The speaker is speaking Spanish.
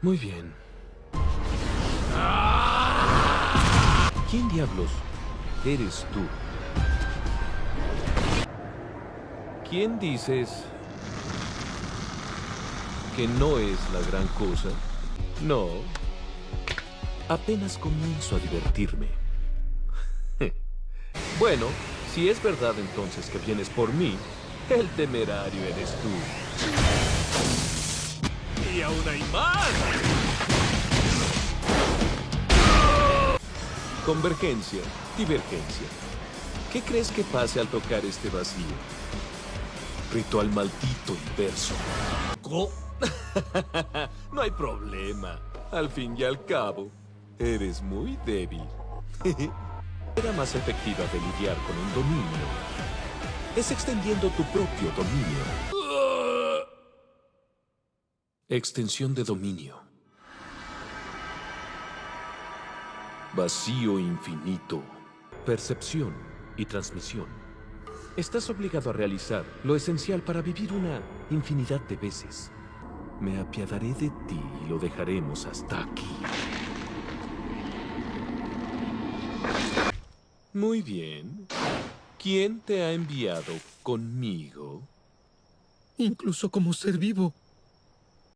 Muy bien. ¿Quién diablos eres tú? ¿Quién dices que no es la gran cosa? No. Apenas comienzo a divertirme. Bueno, si es verdad entonces que vienes por mí, el temerario eres tú. ¡Y aún hay más! Convergencia, divergencia. ¿Qué crees que pase al tocar este vacío? Ritual maldito inverso. No hay problema. Al fin y al cabo, eres muy débil. Era más efectiva de lidiar con un dominio. Es extendiendo tu propio dominio. Extensión de dominio. Vacío infinito. Percepción y transmisión. Estás obligado a realizar lo esencial para vivir una infinidad de veces. Me apiadaré de ti y lo dejaremos hasta aquí. Muy bien. ¿Quién te ha enviado conmigo? Incluso como ser vivo,